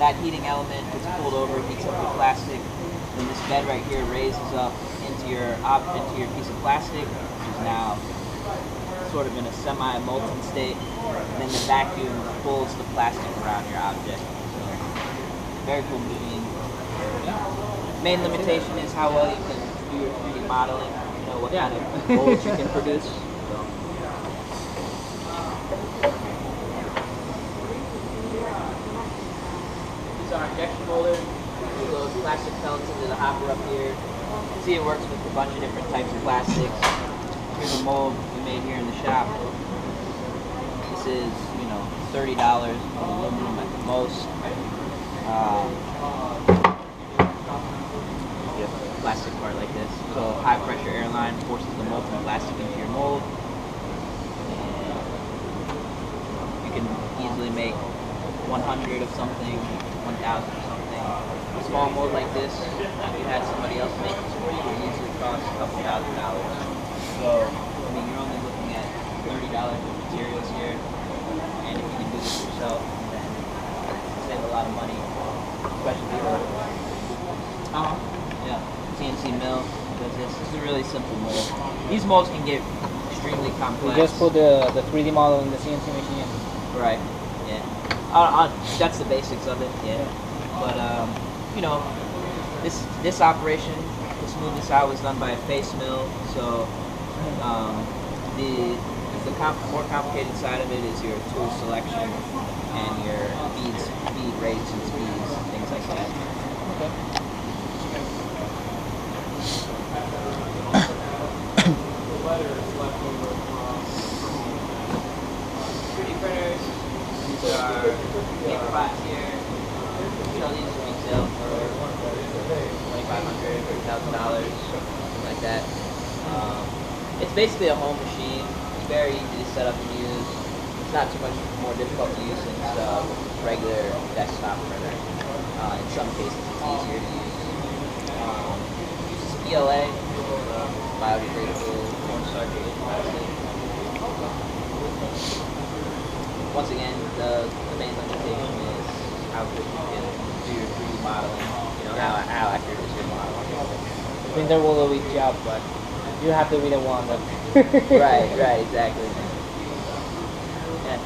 That heating element gets pulled over, heats up the plastic, then this bed right here raises up into your piece of plastic, which is now sort of in a semi-molten state, and then the vacuum pulls the plastic around your object. So, very cool machine. Main limitation is how well you can do your 3D modeling, you know, what kind of molds you can produce. Our injection molder, we load plastic pellets into the hopper up here. You can see it works with a bunch of different types of plastics. Here's a mold we made here in the shop. This is, you know, $30 for aluminum at the most. You have a plastic part like this. So high pressure airline forces the molten plastic into your mold. And you can easily make 100 of something, 1,000 of something. A small mold like this, if you had somebody else make this for you, it would usually cost a couple $1,000. So, I mean, you're only looking at $30 of materials here, and if you can do this yourself, then you save a lot of money, especially for CNC mill. Does this. This is a really simple mold. These molds can get extremely complex. You just put the 3D model in the CNC machine. Right. Yeah. That's the basics of it, yeah. But you know, this operation to smooth this out was done by a face mill. So the more complicated side of it is your tool selection and your bead rates and speeds, things like that. Okay. 3D printers. These are paperbacks here. Sell these retail for $2,500, $3,000, something like that. It's basically a home machine. It's very easy to set up and use. It's not too much more difficult to use than a regular desktop printer. In some cases, it's easier to use. It uses PLA, biodegradable, cornstarch plastic. Once again, the main limitation is how good you can do your 3D modeling, you know, how accurate is your model. The printer will always job, but you have to be the one that... right, exactly. Yeah.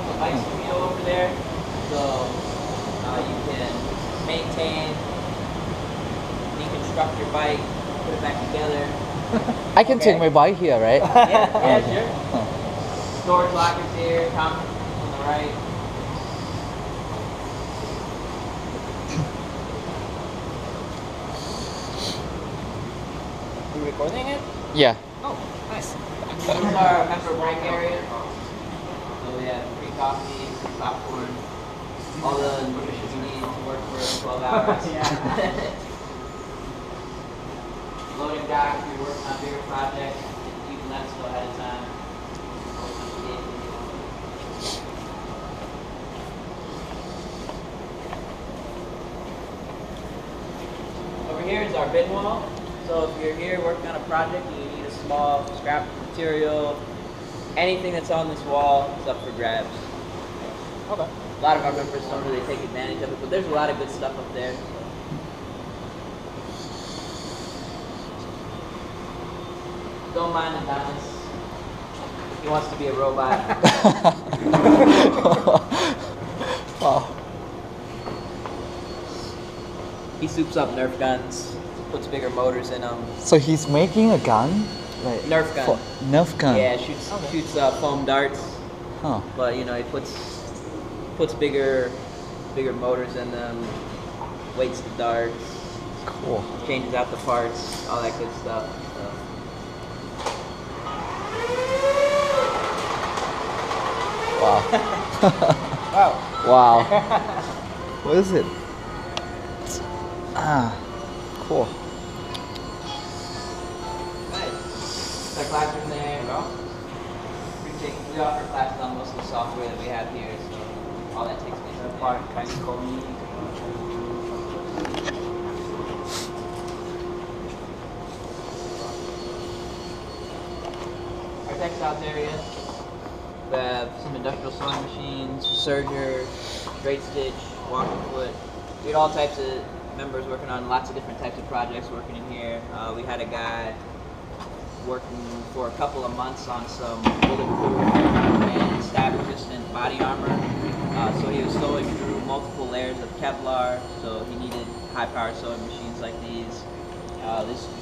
The bike studio over there, so you can maintain, deconstruct your bike, put it back together. I can take my bike here, right? Yeah, sure. Storage lockers here, conference room on the right. You recording it? Yeah. Oh, nice. This is our member break area. So we have free coffee, free popcorn, all the nutrition you need to work for 12 hours. Loading dock if you're working on bigger projects, you can let us know ahead of time. Over here is our bin wall. So if you're here working on a project and you need a small scrap of material, anything that's on this wall is up for grabs. Okay. A lot of our members don't really take advantage of it, but there's a lot of good stuff up there. Don't mind Adonis. He wants to be a robot. Wow. He soups up Nerf guns, puts bigger motors in them. So he's making a gun? Like Nerf gun. Nerf gun? Yeah, shoots foam darts. Huh. But you know, he puts bigger motors in them, weights the darts. It's Cool. Changes out the parts, all that good stuff. So. Wow. Wow. Wow. What is it? Cool. Nice. The classroom there. No? We offer classes on most of the software that we have here, so all that takes place. That part can you call me? Our textiles area, we have some industrial sewing machines, serger, straight stitch, walking foot. We had all types of members working on lots of different types of projects working in here. We had a guy working for a couple of months on some bulletproof and stab resistant body armor. So he was sewing through multiple layers of Kevlar, so he needed high power sewing machines like these.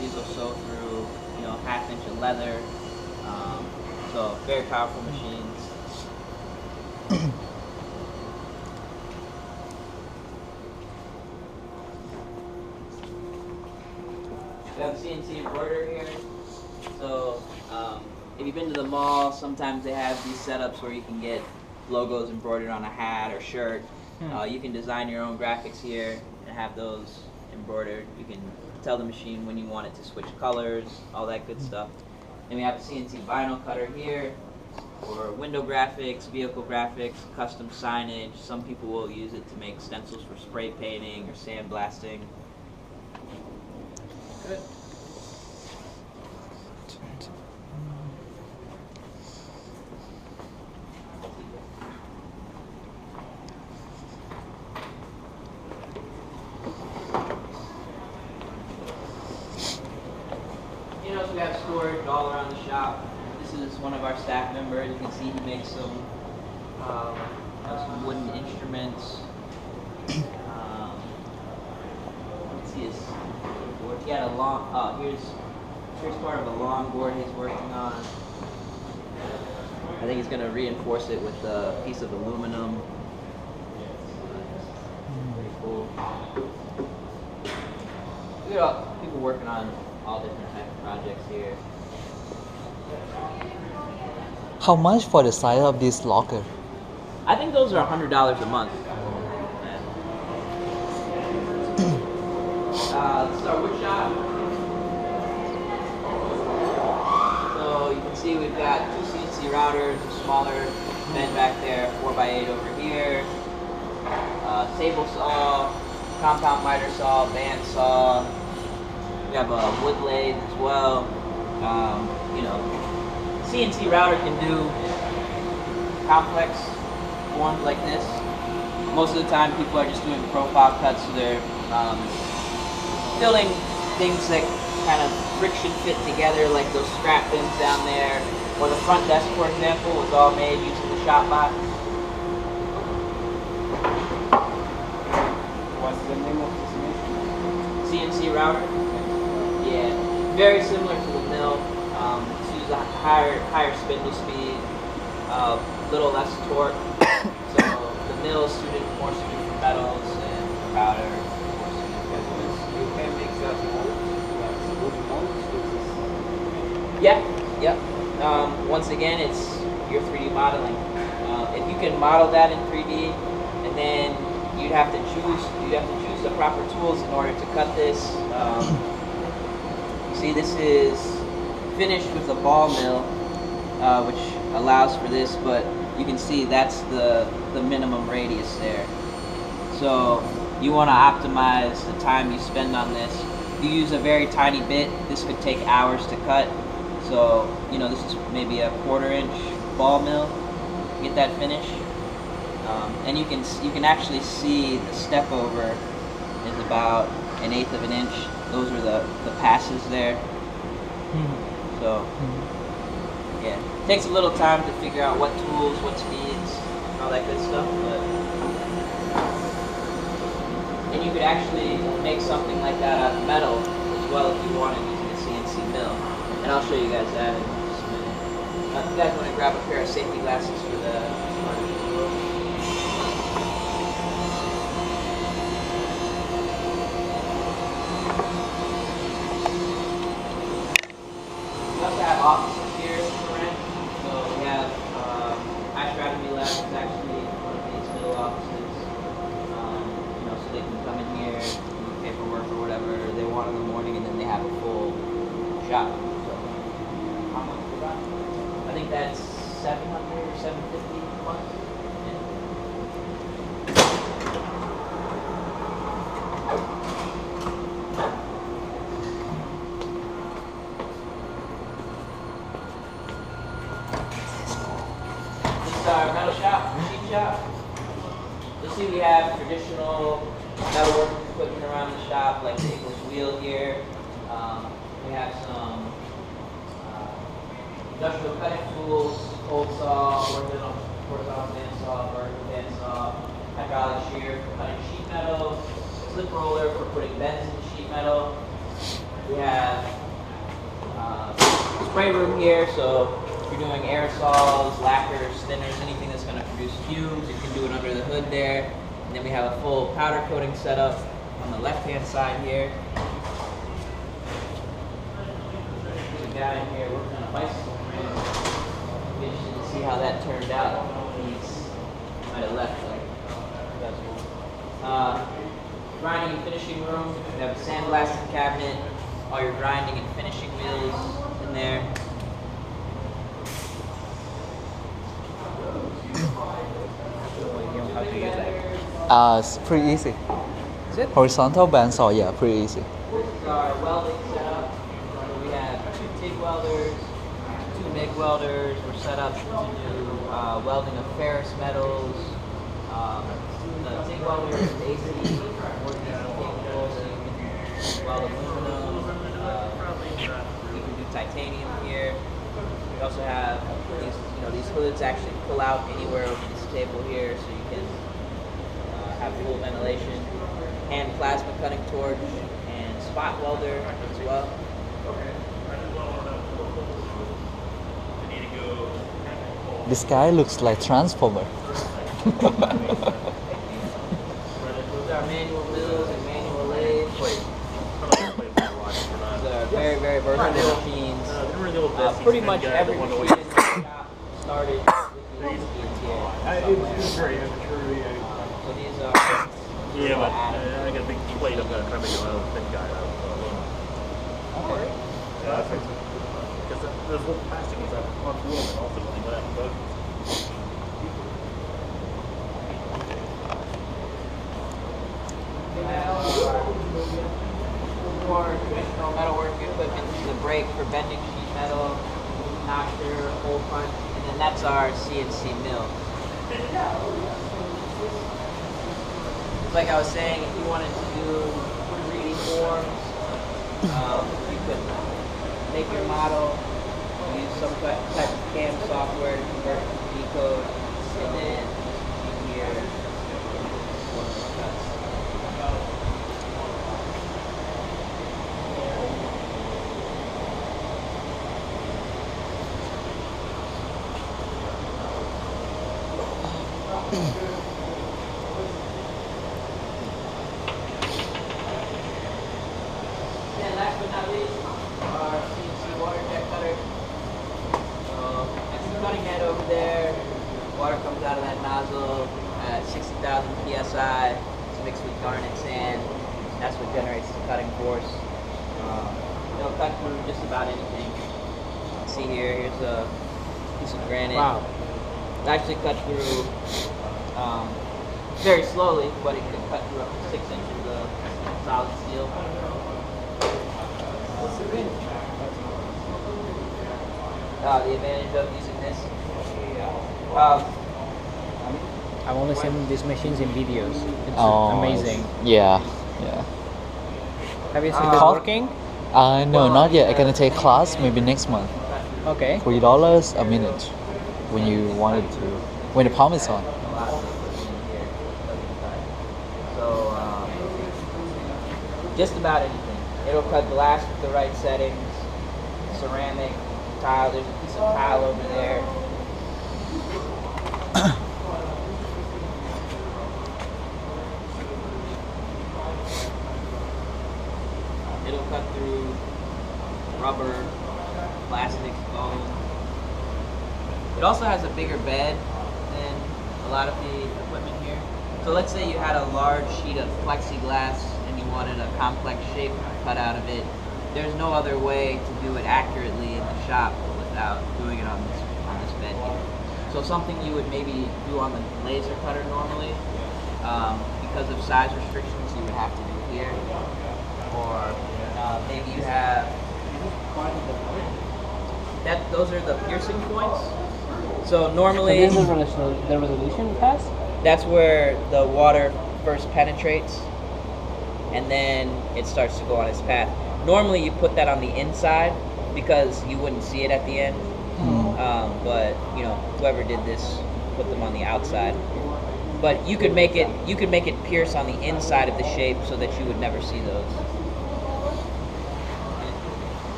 These will sew through, half-inch of leather. So very powerful machines. We have a CNC embroider here. So if you've been to the mall, sometimes they have these setups where you can get logos embroidered on a hat or shirt. You can design your own graphics here and have those embroidered. You can tell the machine when you want it to switch colors, all that good stuff. Then we have a CNC vinyl cutter here for window graphics, vehicle graphics, custom signage. Some people will use it to make stencils for spray painting or sandblasting. Good. We have storage all around the shop. This is one of our staff members. You can see he makes some wooden instruments. Let's see his board. He had a long. Here's part of a long board he's working on. I think he's going to reinforce it with a piece of aluminum. Very cool. We got people working on all different types of projects here. How much for the size of this locker? I think those are $100 a month. This is our wood shop. So you can see we've got 2 CNC routers, a smaller bed back there, 4x8 over here, table saw, compound miter saw, band saw. We have a wood lathe as well. CNC router can do complex forms like this. Most of the time people are just doing profile cuts, so they're filling things that kind of friction fit together, like those scrap bins down there, or the front desk, for example, was all made using the shop box. What's the name of this machine? CNC router. Yeah, very similar to the mill. It's used a higher spindle speed, little less torque. So the mill is more suited for metals, and the router is more suited for wood. You can make that mold, like wood molds with this. Yeah, yep. Once again, it's your 3D modeling. If you can model that in 3D, and then you'd have to choose the proper tools in order to cut this. See, this is finished with a ball mill, which allows for this, but you can see that's the minimum radius there. So you want to optimize the time you spend on this. If you use a very tiny bit, this could take hours to cut. So, this is maybe a 1/4 inch ball mill. Get that finish. And you can actually see the step over is about 1/8 of an inch. Those are the passes there. So, yeah, it takes a little time to figure out what tools, what speeds, all that good stuff. And you could actually make something like that out of metal as well if you wanted using a CNC mill. And I'll show you guys that in just a minute. If you guys want to grab a pair of safety glasses for the shop. So, how much was that? I think that's 700, 750 bucks. This is our metal shop, machine shop. You'll see we have traditional metalworking equipment around the shop, like the English wheel here. We have some industrial cutting tools, cold saw, horizontal bandsaw, vertical bandsaw, hydraulic shear for cutting sheet metal, slip roller for putting bends into sheet metal. We have spray room here, so if you're doing aerosols, lacquers, thinners, anything that's going to produce fumes, you can do it under the hood there. And then we have a full powder coating setup on the left-hand side here. There's a guy in here working on a bicycle frame. Be interested to see how that turned out. Might have left like grinding and finishing room. We have a sandblasting cabinet. All your grinding and finishing wheels in there. How to use that? It's pretty easy. Is it? Horizontal bandsaw, yeah, pretty easy. This is our welding setup. We have 2 TIG welders, 2 MIG welders. We're set up to do welding of ferrous metals. The TIG welder is AC, more DC capable, so you can weld aluminum. We can do titanium here. We also have these hoods actually pull out anywhere over this table here, so you can have full ventilation. And plasma cutting torch and spot welder as well. This guy looks like Transformer. Those are manual mills and manual lathes. These are very, very versatile machines. Pretty much every machine in the shop started with these machines here. So these are Yeah, but I got a big plate. I'm gonna try to make a thin guy out. Alright. Yeah, I think so. Because there's little plastic ones that on wheel and also something like that. We have more traditional metalworking equipment. This is a brake for bending sheet metal, notcher, hole punch, and then that's our CNC mill. Like I was saying, if you wanted to do 3D forms, you could make your model, use some type of CAM software to convert it to decode, and then you here one of the cuts. And last but not least, our CNC Waterjet cutter. So that's the cutting head over there. Water comes out of that nozzle at 60,000 psi. It's mixed with garnet sand. That's what generates the cutting force. It'll cut through just about anything. See here, here's a piece of granite. Wow. It actually cut through very slowly, but it can cut through up to 6 inches of solid steel. What's the advantage? The advantage of using this. I've only seen these machines in videos. It's Oh, amazing. Yeah. Have you seen it Cost- working? No, not yet. I'm gonna take class maybe next month. Okay. $3 a minute when you wanted to, when the palm is on. So, just about anything. It'll cut glass with the right settings, ceramic, tile. There's a piece of tile over there. It'll cut through rubber, plastic, foam. It also has a bigger bed than a lot of the equipment here. So let's say you had a large sheet of plexiglass and you wanted a complex shape cut out of it. there's no other way to do it accurately in the shop without doing it on this bed here. So something you would maybe do on the laser cutter normally, because of size restrictions, you would have to do here. Or maybe you have those are the piercing points. So normally, This is the resolution pass? that's where the water first penetrates, and then it starts to go on its path. Normally, you put that on the inside because you wouldn't see it at the end. But you know, whoever did this put them on the outside. But you could make it pierce on the inside of the shape so that you would never see those.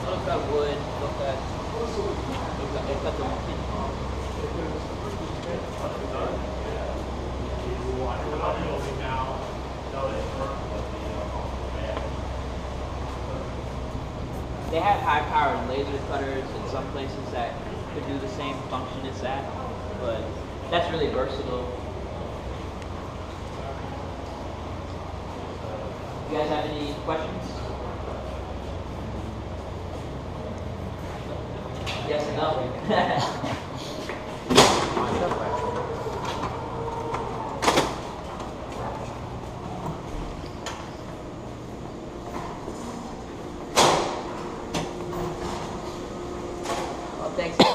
Look at wood. Look at the They have high-powered laser cutters in some places that could do the same function as that, but that's really versatile. You guys have any questions? Yes and no?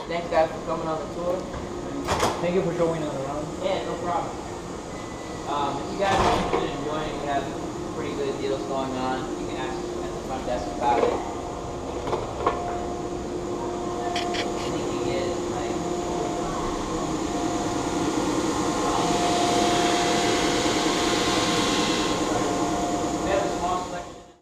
Thanks guys for coming on the tour. Thank you for showing us around. Yeah, no problem. If you guys are interested in joining, we have pretty good deals going on. You can ask at the front desk about it.